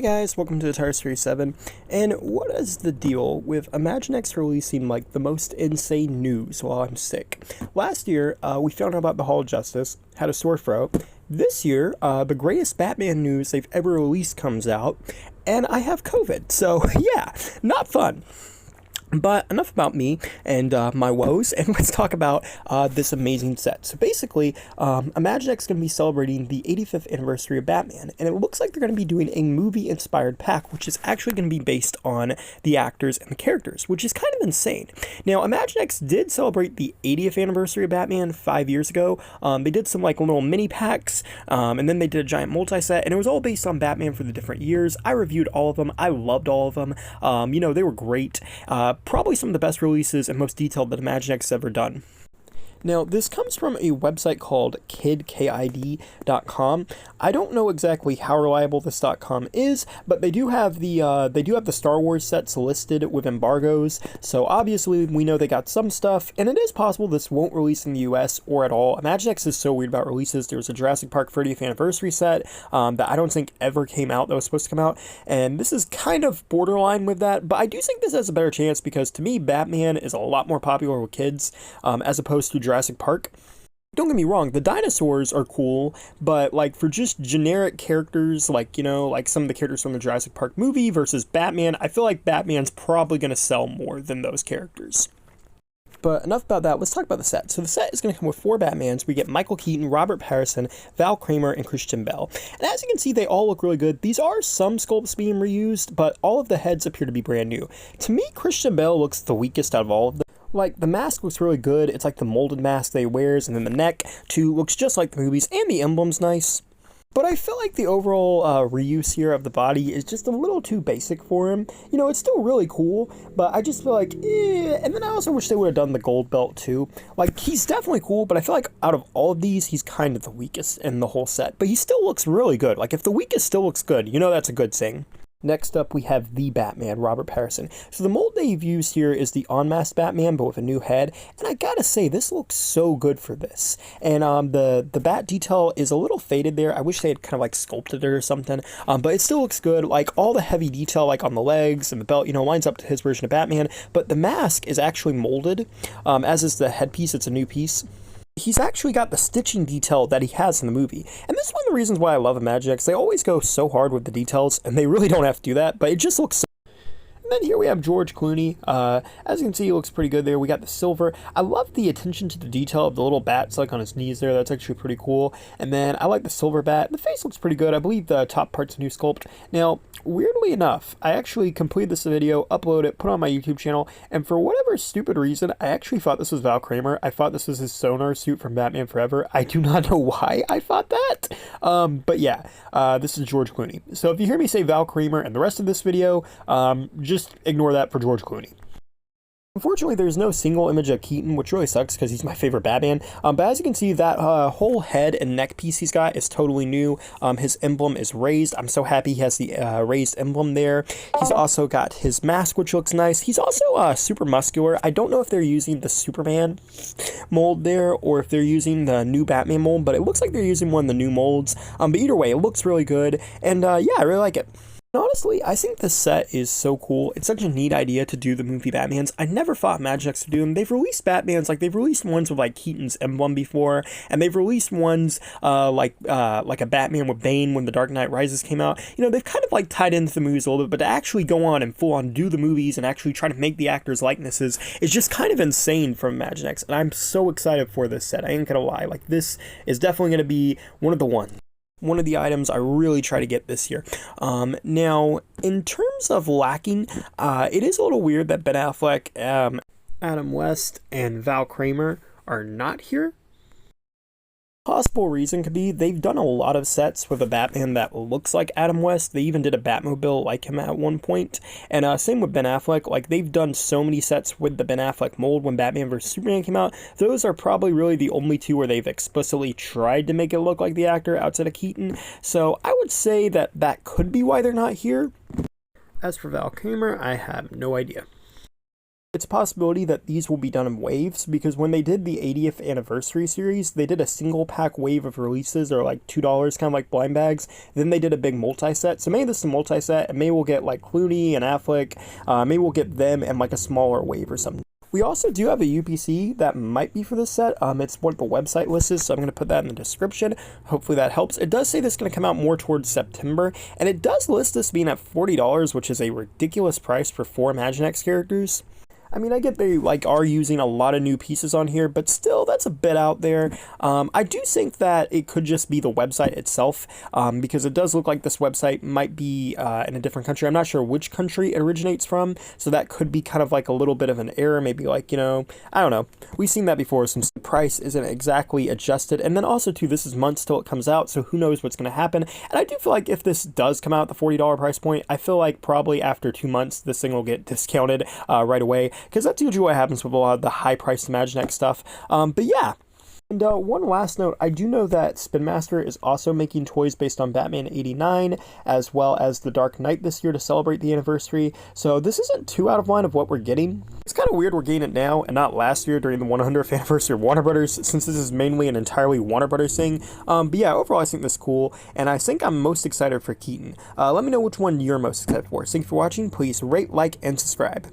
Hey guys, welcome to the Tire Series 7, and what is the deal with Imaginext releasing like the most insane news while I'm sick? Last year, we found out about the Hall of Justice, had a sore throat. This year, the greatest Batman news they've ever released comes out, and I have COVID, so yeah, not fun. But enough about me and my woes, and let's talk about this amazing set. So basically, Imaginext is going to be celebrating the 85th anniversary of Batman, and it looks like they're going to be doing a movie-inspired pack, which is actually going to be based on the actors and the characters, which is kind of insane. Now, Imaginext did celebrate the 80th anniversary of Batman 5 years ago. They did some like little mini packs, and then they did a giant multi-set, and it was all based on Batman for the different years. I reviewed all of them. I loved all of them. They were great. Probably some of the best releases and most detailed that Imaginext has ever done. Now, this comes from a website called kid.com. I don't know exactly how reliable this .com is, but they do have the Star Wars sets listed with embargoes. So obviously, we know they got some stuff, and it is possible this won't release in the US or at all. Imaginext is so weird about releases. There was a Jurassic Park 30th anniversary set that I don't think ever came out that was supposed to come out, and this is kind of borderline with that. But I do think this has a better chance because to me, Batman is a lot more popular with kids as opposed to Jurassic Park. Don't get me wrong, the dinosaurs are cool, but like for just generic characters, like some of the characters from the Jurassic Park movie versus Batman, I feel like Batman's probably going to sell more than those characters. But enough about that, let's talk about the set. So the set is going to come with 4 Batmans. We get Michael Keaton, Robert Pattinson, Val Kilmer, and Christian Bale. And as you can see, they all look really good. These are some sculpts being reused, but all of the heads appear to be brand new. To me, Christian Bale looks the weakest out of all of them. Like, the mask looks really good. It's like the molded mask that he wears, and then the neck, too, looks just like the movies, and the emblem's nice. But I feel like the overall reuse here of the body is just a little too basic for him. It's still really cool, but I just feel like, And then I also wish they would have done the gold belt, too. Like, he's definitely cool, but I feel like out of all of these, he's kind of the weakest in the whole set. But he still looks really good. Like, if the weakest still looks good, that's a good thing. Next up, we have the Batman, Robert Pattinson. So the mold they've used here is the unmasked Batman, but with a new head. And I gotta say, this looks so good for this. And the bat detail is a little faded there. I wish they had kind of like sculpted it or something. But it still looks good. Like all the heavy detail, like on the legs and the belt, lines up to his version of Batman. But the mask is actually molded, as is the headpiece. It's a new piece. He's actually got the stitching detail that he has in the movie. And this is one of the reasons why I love Imaginext. They always go so hard with the details, and they really don't have to do that, but it just looks so. And then here we have George Clooney. As you can see, he looks pretty good there. We got the silver. I love the attention to the detail of the little bats like on his knees there. That's actually pretty cool. And then I like the silver bat. The face looks pretty good. I believe the top part's a new sculpt. Now, weirdly enough, I actually completed this video, uploaded it, put it on my YouTube channel, and for whatever stupid reason, I actually thought this was Val Kilmer. I thought this was his sonar suit from Batman Forever. I do not know why I thought that. But yeah, this is George Clooney. So if you hear me say Val Kilmer and the rest of this video, just ignore that for George Clooney. Unfortunately, there's no single image of Keaton, which really sucks because he's my favorite Batman. But as you can see, that whole head and neck piece he's got is totally new. His emblem is raised. I'm so happy he has the raised emblem there. He's also got his mask, which looks nice. He's also super muscular. I don't know if they're using the Superman mold there or if they're using the new Batman mold, but it looks like they're using one of the new molds. But either way, it looks really good. And yeah, I really like it. Honestly, I think this set is so cool. It's such a neat idea to do the movie Batmans. I never thought Imaginext would do them. They've released Batmans, like they've released ones with like Keaton's emblem before, and they've released ones like a Batman with Bane when The Dark Knight Rises came out. They've kind of like tied into the movies a little bit, but to actually go on and full on do the movies and actually try to make the actors' likenesses is just kind of insane from Imaginext, and I'm so excited for this set. I ain't gonna lie. Like, this is definitely gonna be one of the ones. One of the items I really try to get this year. Now, in terms of lacking, it is a little weird that Ben Affleck, Adam West, and Val Kilmer are not here. Possible reason could be they've done a lot of sets with a Batman that looks like Adam West. They even did a Batmobile like him at one point. And same with Ben Affleck. Like, they've done so many sets with the Ben Affleck mold when Batman vs. Superman came out. Those are probably really the only two where they've explicitly tried to make it look like the actor outside of Keaton. So I would say that that could be why they're not here. As for Val Kilmer, I have no idea. It's a possibility that these will be done in waves, because when they did the 80th anniversary series, they did a single pack wave of releases, or like $2, kind of like blind bags. Then they did a big multi-set. So maybe this is a multi-set, and maybe we'll get like Clooney and Affleck. Maybe we'll get them and like a smaller wave or something. We also do have a UPC that might be for this set. It's what the website list is, so I'm going to put that in the description. Hopefully that helps. It does say this is going to come out more towards September, and it does list this being at $40, which is a ridiculous price for 4 Imaginext characters. I mean, I get they like are using a lot of new pieces on here, but still, that's a bit out there. I do think that it could just be the website itself, because it does look like this website might be in a different country. I'm not sure which country it originates from, so that could be kind of like a little bit of an error. Maybe like, you know, I don't know. We've seen that before. Some price isn't exactly adjusted, and then also too, this is months till it comes out, so who knows what's going to happen. And I do feel like if this does come out at the $40 price point, I feel like probably after 2 months, this thing will get discounted right away, because that's usually what happens with a lot of the high-priced Imaginext stuff. But yeah. And one last note, I do know that Spin Master is also making toys based on Batman 89, as well as The Dark Knight this year to celebrate the anniversary, so this isn't too out of line of what we're getting. It's kind of weird we're getting it now and not last year during the 100th anniversary of Warner Brothers, since this is mainly an entirely Warner Brothers thing. But yeah, overall I think this is cool, and I think I'm most excited for Keaton. Let me know which one you're most excited for. Thank you for watching. Please rate, like, and subscribe.